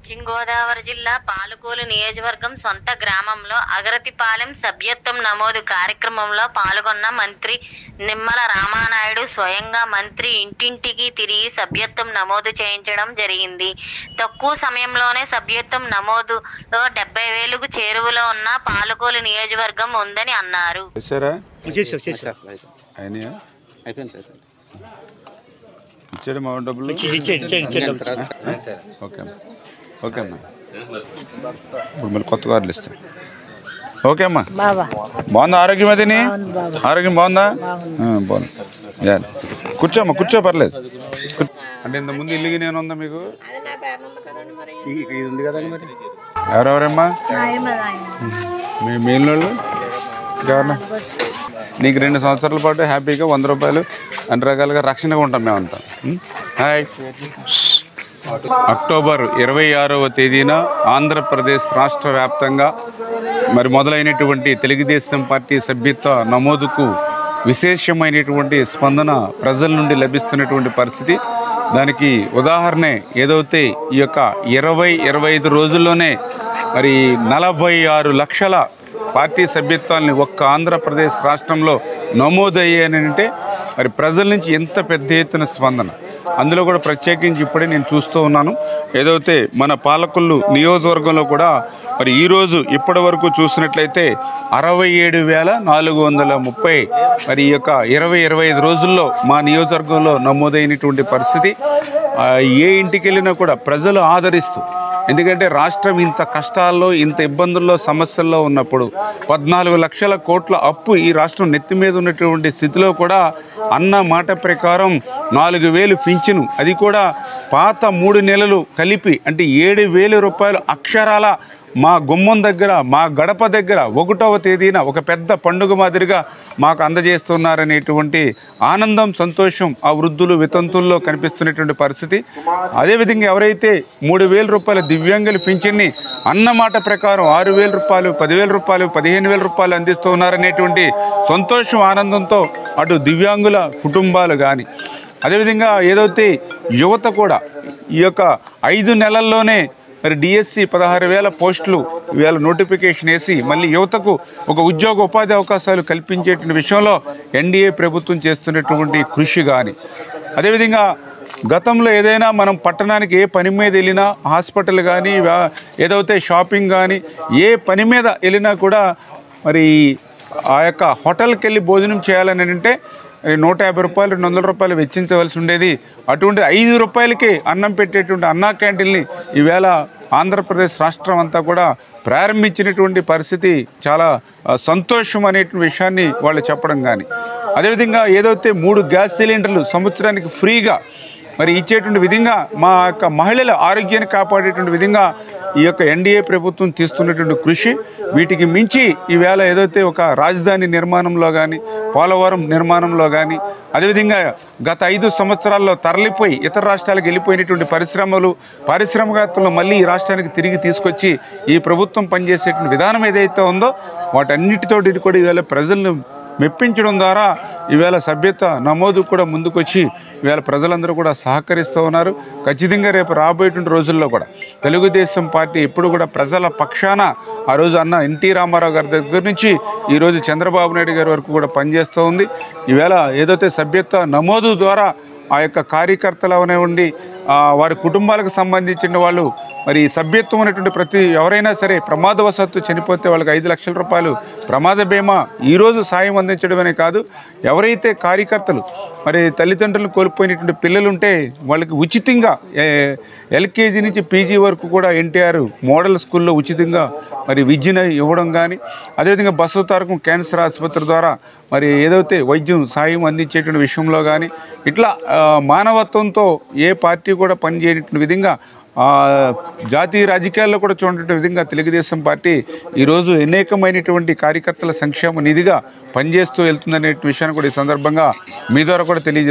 పశ్చిమ గోదావరి జిల్లా పాలకొల్లు నియోజకవర్గం సొంత గ్రామంలో అగరతిపాలెం సభ్యత్వం నమోదు కార్యక్రమంలో పాల్గొన్న మంత్రి నిమ్మల రామానాయుడు స్వయంగా మంత్రి ఇంటింటికి తిరిగి సభ్యత్వం నమోదు చేయించడం జరిగింది. తక్కువ సమయంలోనే సభ్యత్వం నమోదులో 70,000కు చేరువలో ఉన్న పాలకొల్లు నియోజకవర్గం ఉందని అన్నారు. ఇచ్చాడు మా డబ్బులు ఓకే ఓకే అమ్మా. ఇప్పుడు మళ్ళీ కొత్త కార్డులు ఇస్తాం. ఓకే అమ్మా. బాగుందా ఆరోగ్యం? అదిని ఆరోగ్యం బాగుందా? బాగుంది. కూర్చోమ్మా, కూర్చో, పర్లేదు. అంటే ఇంతకుముందు ఇల్లుకి నేను ఉందా మీకు? ఇది ఉంది కదండి. మరి ఎవరెవరమ్మా మీ ఇల్లు? ఇంకెవరన్నా? నీకు 2 సంవత్సరాల పాటు హ్యాపీగా 100 రూపాయలు అన్ని రకాలుగా రక్షణగా ఉంటాం మేమంతా. హాయ్. అక్టోబర్ 26వ తేదీన ఆంధ్రప్రదేశ్ రాష్ట్ర వ్యాప్తంగా మరి మొదలైనటువంటి తెలుగుదేశం పార్టీ సభ్యత్వ నమోదుకు విశేషమైనటువంటి స్పందన ప్రజల నుండి లభిస్తున్నటువంటి పరిస్థితి. దానికి ఉదాహరణే ఏదైతే ఈ యొక్క 20-25 రోజుల్లోనే మరి 46 లక్షల పార్టీ సభ్యత్వాలని ఒక్క ఆంధ్రప్రదేశ్ రాష్ట్రంలో నమోదయ్యానంటే మరి ప్రజల నుంచి ఎంత పెద్ద ఎత్తున స్పందన. అందులో కూడా ప్రత్యేకించి ఇప్పుడే నేను చూస్తూ ఉన్నాను. ఏదైతే మన పాలకొల్లు నియోజకవర్గంలో కూడా మరి ఈరోజు ఇప్పటి వరకు చూసినట్లయితే 67,430 మరి ఈ యొక్క 20-25 రోజుల్లో మా నియోజకవర్గంలో నమోదైనటువంటి పరిస్థితి. ఏ ఇంటికి వెళ్ళినా కూడా ప్రజలు ఆదరిస్తూ, ఎందుకంటే రాష్ట్రం ఇంత కష్టాల్లో, ఇంత ఇబ్బందుల్లో, సమస్యల్లో ఉన్నప్పుడు 14 లక్షల కోట్ల అప్పు ఈ రాష్ట్రం నెత్తి మీద ఉన్నటువంటి స్థితిలో కూడా అన్న మాట ప్రకారం 4,000 పింఛను, అది కూడా పాత 3 నెలలు కలిపి అంటే 7,000 రూపాయలు అక్షరాల మా గుమ్మం దగ్గర, మా గడప దగ్గర 1వ తేదీన ఒక పెద్ద పండుగ మాదిరిగా మాకు అందజేస్తున్నారనేటువంటి ఆనందం, సంతోషం ఆ వృద్ధులు, వితంతుల్లో కనిపిస్తున్నటువంటి పరిస్థితి. అదేవిధంగా ఎవరైతే 3,000 రూపాయల దివ్యాంగుల పింఛన్ని అన్నమాట ప్రకారం 6,000 రూపాయలు, 10,000 రూపాయలు, 15,000 రూపాయలు అందిస్తూ ఉన్నారనేటువంటి సంతోషం, ఆనందంతో అటు దివ్యాంగుల కుటుంబాలు కానీ, అదేవిధంగా ఏదైతే యువత కూడా ఈ యొక్క 5 నెలల్లోనే మరి డిఎస్సి 16,000 పోస్టులు ఇవాళ నోటిఫికేషన్ వేసి మళ్ళీ యువతకు ఒక ఉద్యోగ ఉపాధి అవకాశాలు కల్పించేటువంటి విషయంలో ఎన్డీఏ ప్రభుత్వం చేస్తున్నటువంటి కృషి కానీ, అదేవిధంగా గతంలో ఏదైనా మనం పట్టణానికి ఏ పని మీద వెళ్ళినా, హాస్పిటల్ కానీ, ఏదైతే షాపింగ్ కానీ, ఏ పని మీద వెళ్ళినా కూడా మరి ఆ యొక్క హోటల్కి వెళ్ళి భోజనం చేయాలని అంటే 150 రూపాయలు, 200 రూపాయలు వెచ్చించవలసి ఉండేది. అటువంటి 5 రూపాయలకి అన్నం పెట్టేటువంటి అన్నా క్యాంటీన్ని ఈవేళ ఆంధ్రప్రదేశ్ రాష్ట్రం అంతా కూడా ప్రారంభించినటువంటి పరిస్థితి. చాలా సంతోషం అనేటువంటి విషయాన్ని వాళ్ళు చెప్పడం కానీ, అదేవిధంగా ఏదైతే 3 గ్యాస్ సిలిండర్లు సంవత్సరానికి ఫ్రీగా మరి ఇచ్చేటువంటి విధంగా మా యొక్క మహిళల ఆరోగ్యాన్ని కాపాడేటువంటి విధంగా ఈ యొక్క ఎన్డీఏ ప్రభుత్వం తీస్తున్నటువంటి కృషి. వీటికి మించి ఈవేళ ఏదైతే ఒక రాజధాని నిర్మాణంలో కానీ, పోలవరం నిర్మాణంలో కానీ, అదేవిధంగా గత 5 సంవత్సరాల్లో తరలిపోయి ఇతర రాష్ట్రాలకు వెళ్ళిపోయినటువంటి పారిశ్రామికవేత్తలను మళ్ళీ ఈ రాష్ట్రానికి తిరిగి తీసుకొచ్చి ఈ ప్రభుత్వం పనిచేసేటువంటి విధానం ఏదైతే ఉందో వాటన్నిటితోటి కూడా ఈవేళ ప్రజలను మెప్పించడం ద్వారా ఈవేళ సభ్యత నమోదు కూడా ముందుకొచ్చి ఈవేళ ప్రజలందరూ కూడా సహకరిస్తూ ఉన్నారు. ఖచ్చితంగా రేపు రాబోయేటువంటి రోజుల్లో కూడా తెలుగుదేశం పార్టీ ఎప్పుడు కూడా ప్రజల పక్షాన ఆ రోజు అన్న ఎన్టీ రామారావు గారి దగ్గర నుంచి ఈరోజు చంద్రబాబు నాయుడు గారి వరకు కూడా పనిచేస్తూ ఉంది. ఈవేళ ఏదైతే సభ్యత నమోదు ద్వారా ఆ యొక్క కార్యకర్తలు అవనివ్వండి, వారి కుటుంబాలకు సంబంధించిన వాళ్ళు మరి సభ్యత్వం అనేటువంటి ఎవరైనా సరే ప్రమాదవశాత్తు చనిపోతే వాళ్ళకి 5 లక్షల రూపాయలు ప్రమాద బీమా ఈరోజు సాయం అందించడమనే కాదు, ఎవరైతే కార్యకర్తలు మరి తల్లిదండ్రులను కోల్పోయినటువంటి పిల్లలు ఉంటే వాళ్ళకి ఉచితంగా ఎల్కేజీ నుంచి పీజీ వరకు కూడా ఎన్టీఆర్ మోడల్ స్కూల్లో ఉచితంగా మరి విద్యను ఇవ్వడం కానీ, అదేవిధంగా బసవతారకం క్యాన్సర్ ఆసుపత్రి ద్వారా మరి ఏదైతే వైద్యం సాయం అందించేటువంటి విషయంలో కానీ, ఇట్లా మానవత్వంతో ఏ పార్టీ కూడా పనిచేయనటువంటి విధంగా జాతీయ రాజకీయాల్లో కూడా చూడటువంటి విధంగా తెలుగుదేశం పార్టీ ఈరోజు అనేకమైనటువంటి కార్యకర్తల సంక్షేమ నిధిగా పనిచేస్తూ వెళ్తుందనే విషయాన్ని కూడా ఈ సందర్భంగా మీ ద్వారా కూడా తెలియజేస్తాను.